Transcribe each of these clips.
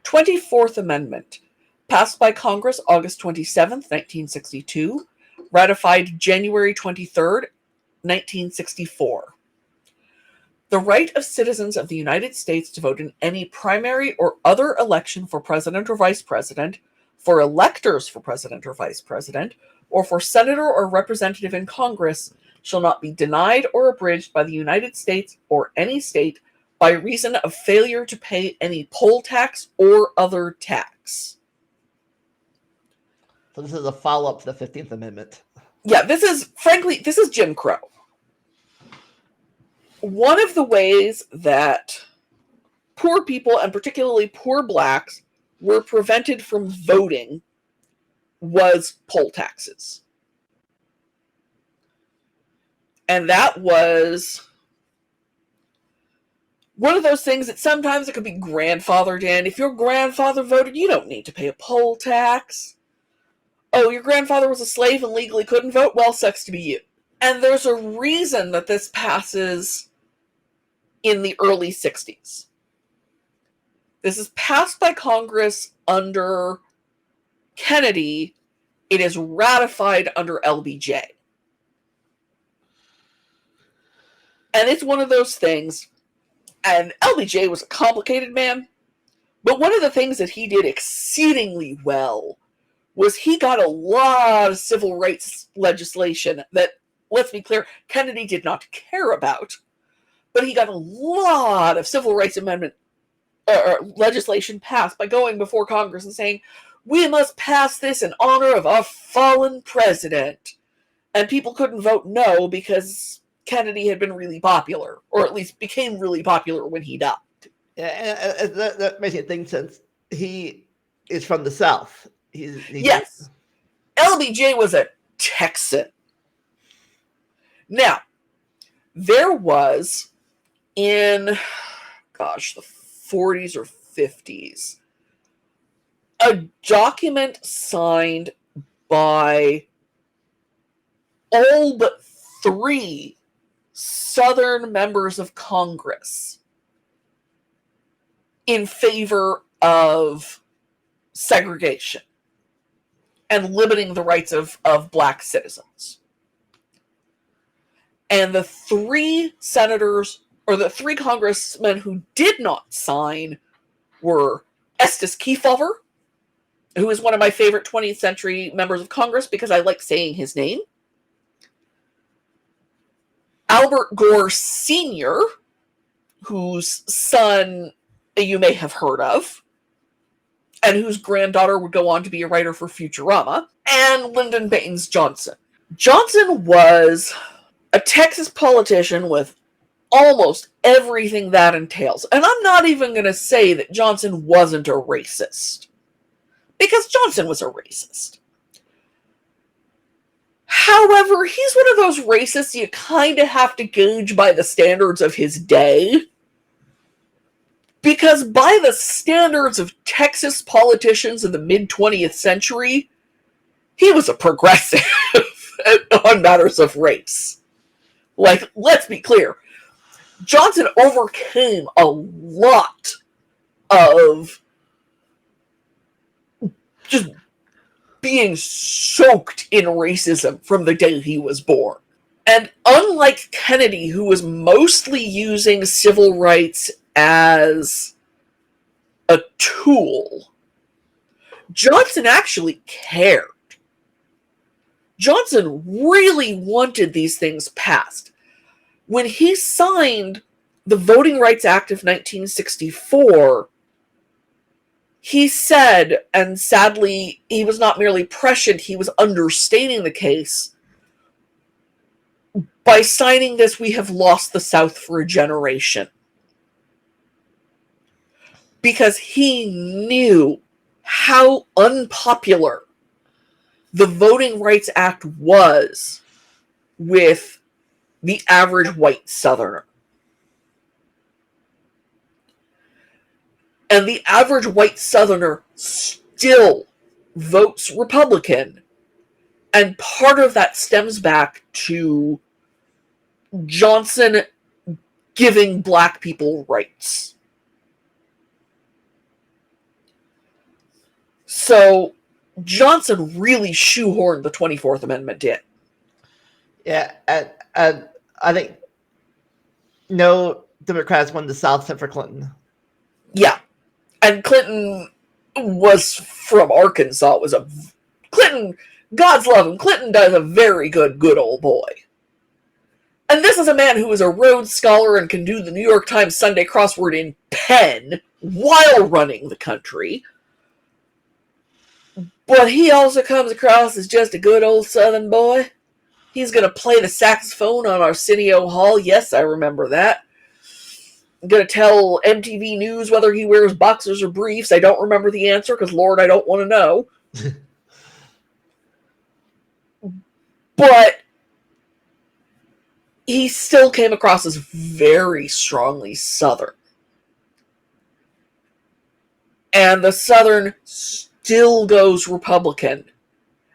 24th Amendment, passed by Congress August 27th, 1962, ratified January 23rd, 1964. The right of citizens of the United States to vote in any primary or other election for president or vice president, for electors for president or vice president, or for senator or representative in Congress shall not be denied or abridged by the United States or any state by reason of failure to pay any poll tax or other tax. So this is a follow-up to the 15th Amendment. Yeah, this is Jim Crow. One of the ways that poor people, and particularly poor blacks, were prevented from voting was poll taxes. And that was one of those things that sometimes it could be grandfathered in. If your grandfather voted, you don't need to pay a poll tax. Oh, your grandfather was a slave and legally couldn't vote? Well, sucks to be you. And there's a reason that this passes in the early 60s. This is passed by Congress under Kennedy. It is ratified under LBJ. And it's one of those things, and LBJ was a complicated man, but one of the things that he did exceedingly well was he got a lot of civil rights legislation that, let's be clear, Kennedy did not care about, but he got a lot of civil rights amendment legislation passed by going before Congress and saying, we must pass this in honor of our fallen president. And people couldn't vote no because Kennedy had been really popular, or at least became really popular when he died. Yeah, and that makes me think, since he is from the South. Yes. LBJ was a Texan. Now, there was in, the 40s or 50s, a document signed by all but 3 Southern members of Congress in favor of segregation and limiting the rights of black citizens. And the 3 senators, or the 3 congressmen who did not sign, were Estes Kefauver, who is one of my favorite 20th century members of Congress because I like saying his name, Albert Gore Sr., whose son you may have heard of, and whose granddaughter would go on to be a writer for Futurama, and Lyndon Baines Johnson. Johnson was a Texas politician with almost everything that entails. And I'm not even going to say that Johnson wasn't a racist, because Johnson was a racist. However, he's one of those racists you kind of have to gauge by the standards of his day. Because by the standards of Texas politicians in the mid-20th century, he was a progressive on matters of race. Like, let's be clear. Johnson overcame a lot of just being soaked in racism from the day he was born. And unlike Kennedy, who was mostly using civil rights as a tool, Johnson actually cared. Johnson really wanted these things passed. When he signed the Voting Rights Act of 1964, he said, and sadly, he was not merely prescient, he was understating the case, by signing this, we have lost the South for a generation. Because he knew how unpopular the Voting Rights Act was with the average white Southerner. And the average white Southerner still votes Republican. And part of that stems back to Johnson giving black people rights. So Johnson really shoehorned the 24th Amendment in. Yeah, and I think no Democrats won the South except for Clinton. Yeah. And Clinton was from Arkansas. Clinton, God's love him, Clinton does a very good old boy. And this is a man who is a Rhodes Scholar and can do the New York Times Sunday crossword in pen while running the country. But he also comes across as just a good old Southern boy. He's going to play the saxophone on Arsenio Hall. Yes, I remember that. I'm going to tell MTV News whether he wears boxers or briefs. I don't remember the answer because, Lord, I don't want to know. But he still came across as very strongly Southern. And the Southern still goes Republican.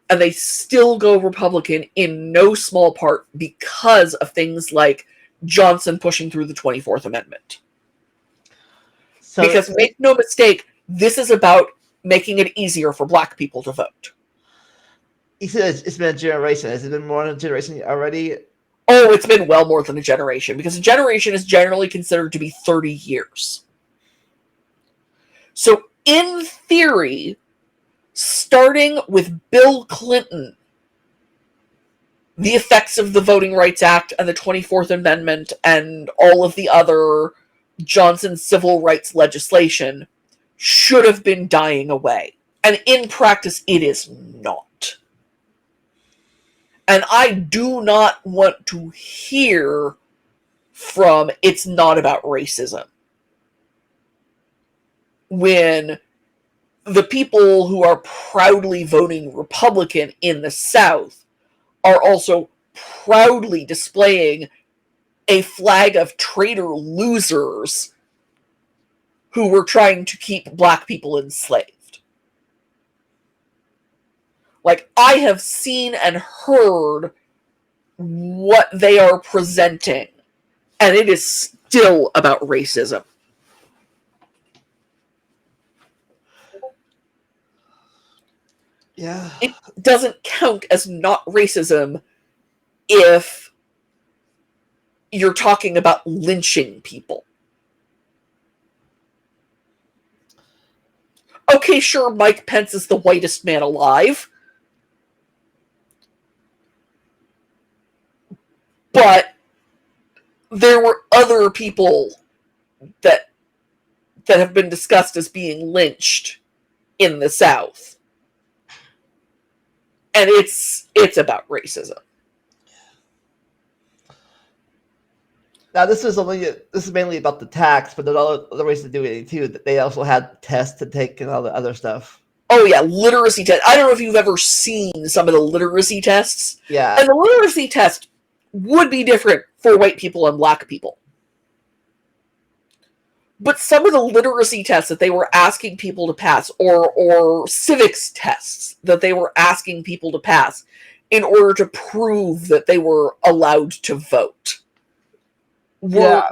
And they still go Republican in no small part because of things like Johnson pushing through the 24th Amendment. So, because make no mistake, this is about making it easier for black people to vote. You said it's been a generation. Has it been more than a generation already? Oh, it's been well more than a generation, because a generation is generally considered to be 30 years. So, in theory, starting with Bill Clinton, the effects of the Voting Rights Act and the 24th Amendment and all of the other Johnson civil rights legislation should have been dying away. And in practice, it is not. And I do not want to hear from "it's not about racism" when the people who are proudly voting Republican in the South are also proudly displaying a flag of traitor losers who were trying to keep black people enslaved. Like, I have seen and heard what they are presenting, and it is still about racism. Yeah. It doesn't count as not racism if you're talking about lynching people. Okay, sure, Mike Pence is the whitest man alive. But there were other people that have been discussed as being lynched in the South. And it's about racism. Now this is mainly about the tax, but there's other ways to do it too. They also had tests to take and all the other stuff. Oh yeah, literacy tests. I don't know if you've ever seen some of the literacy tests. Yeah. And the literacy test would be different for white people and black people. But some of the literacy tests that they were asking people to pass, or civics tests that they were asking people to pass in order to prove that they were allowed to vote, were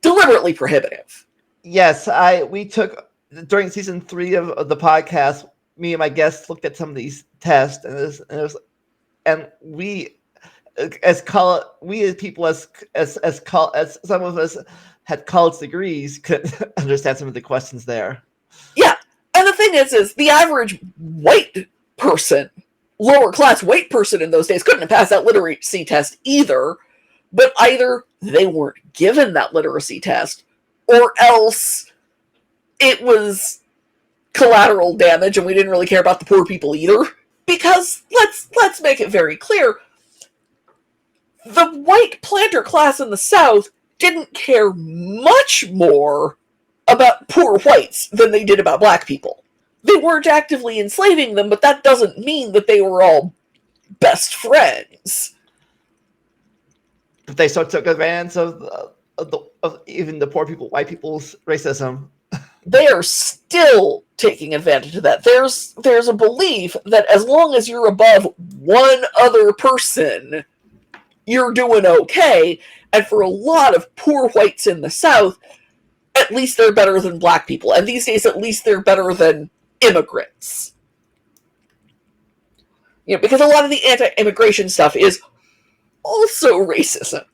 deliberately prohibitive. Yes, we took, during season 3 of the podcast, me and my guests looked at some of these tests, and we as people as some of us had college degrees couldn't understand some of the questions there. Yeah, and the thing is the average white person, lower class white person in those days, couldn't have passed that literacy test either. But either they weren't given that literacy test, or else it was collateral damage and we didn't really care about the poor people either. Because let's make it very clear, the white planter class in the South didn't care much more about poor whites than they did about black people. They weren't actively enslaving them, but that doesn't mean that they were all best friends. But they sort of took advantage of even the poor people, white people's racism. They are still taking advantage of that. There's a belief that as long as you're above one other person, you're doing okay. And for a lot of poor whites in the South, at least they're better than black people. And these days, at least they're better than immigrants. because a lot of the anti-immigration stuff is also racism.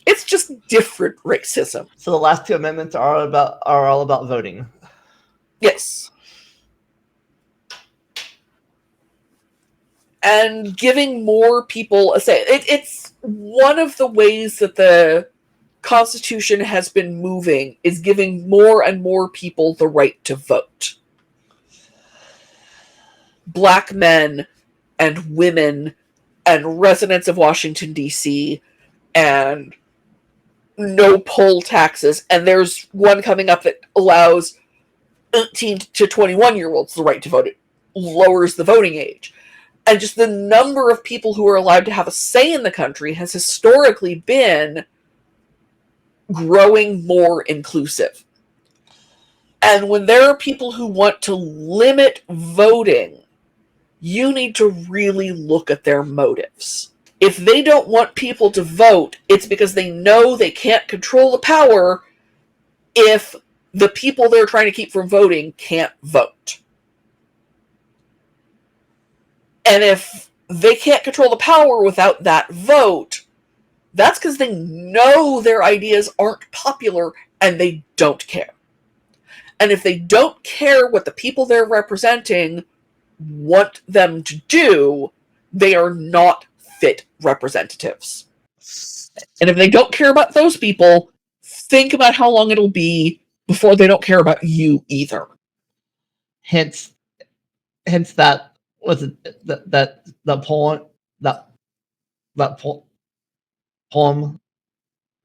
It's just different racism. So the last two amendments are all about voting. Yes. And giving more people a say. It's one of the ways that the Constitution has been moving, is giving more and more people the right to vote. Black men and women and residents of Washington, D.C., and no poll taxes. And there's one coming up that allows 18 to 21-year-olds the right to vote. It lowers the voting age. And just the number of people who are allowed to have a say in the country has historically been growing more inclusive. And when there are people who want to limit voting, you need to really look at their motives. If they don't want people to vote, it's because they know they can't control the power if the people they're trying to keep from voting can't vote. And if they can't control the power without that vote, that's because they know their ideas aren't popular and they don't care. And if they don't care what the people they're representing want them to do, they are not fit representatives. And if they don't care about those people, think about how long it'll be before they don't care about you either. Hence that was it, that the poem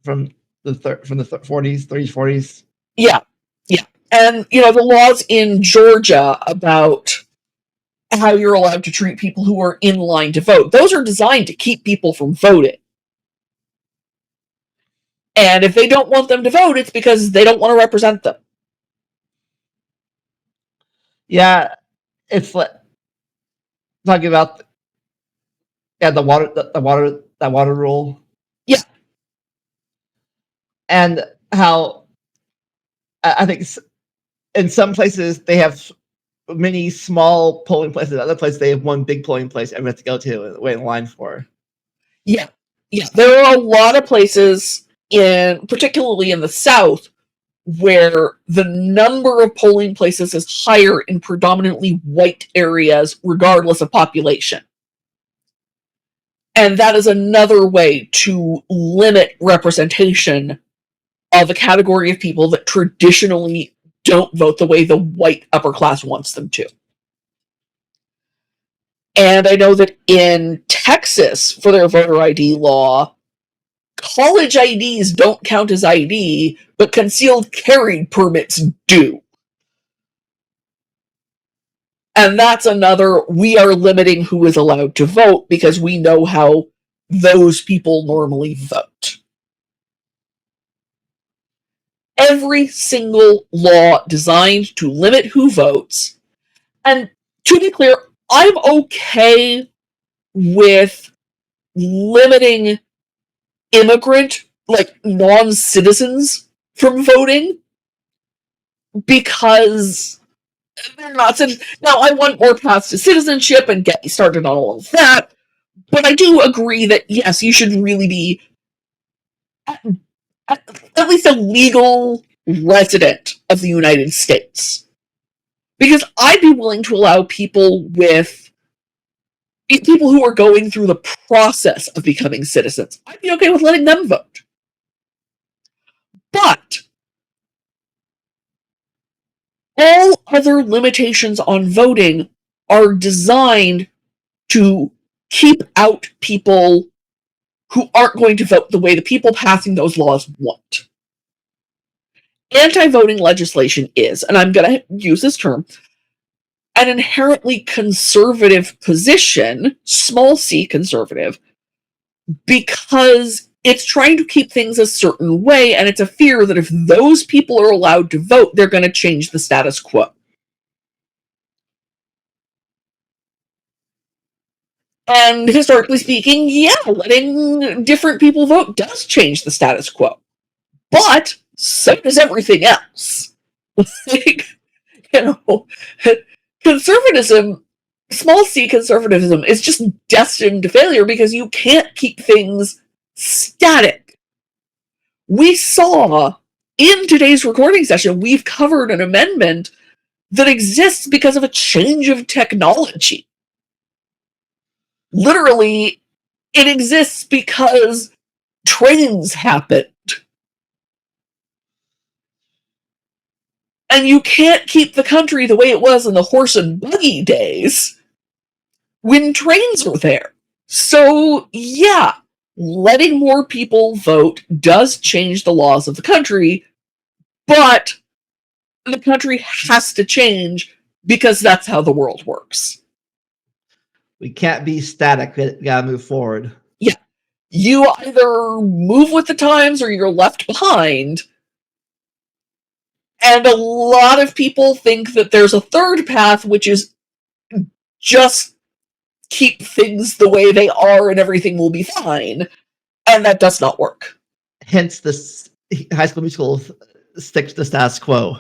from the 40s, 30s, 40s. Yeah. And the laws in Georgia about how you're allowed to treat people who are in line to vote, those are designed to keep people from voting. And if they don't want them to vote, it's because they don't want to represent them. Yeah, it's like talking about the water rule. Yeah. And how I think in some places they have many small polling places. Other places they have one big polling place everyone has to go to and wait in line for. Yeah. There are a lot of places, particularly in the South, where the number of polling places is higher in predominantly white areas, regardless of population. And that is another way to limit representation of a category of people that traditionally don't vote the way the white upper class wants them to. And I know that in Texas, for their voter ID law, college IDs don't count as ID, but concealed carry permits do. And that's another, we are limiting who is allowed to vote because we know how those people normally vote. Every single law designed to limit who votes, and to be clear, I'm okay with limiting immigrant, non-citizens from voting because they're not citizens. Now, I want more paths to citizenship and get started on all of that, but I do agree that, yes, you should really be at least a legal resident of the United States. Because I'd be willing to allow people who are going through the process of becoming citizens, I'd be okay with letting them vote. But all other limitations on voting are designed to keep out people who aren't going to vote the way the people passing those laws want. Anti-voting legislation is, and I'm going to use this term, an inherently conservative position, small c conservative, because it's trying to keep things a certain way, and it's a fear that if those people are allowed to vote, they're going to change the status quo. And historically speaking, yeah, letting different people vote does change the status quo. But so does everything else. Conservatism small c conservatism is just destined to failure because you can't keep things static. We saw in today's recording session, we've covered an amendment that exists because of a change of technology. Literally, it exists because trains happened. And you can't keep the country the way it was in the horse and buggy days when trains were there. So, yeah, letting more people vote does change the laws of the country, but the country has to change because that's how the world works. We can't be static. We gotta move forward. Yeah. You either move with the times or you're left behind. And a lot of people think that there's a third path, which is just keep things the way they are and everything will be fine. And that does not work. Hence, this High School Musical sticks to the status quo.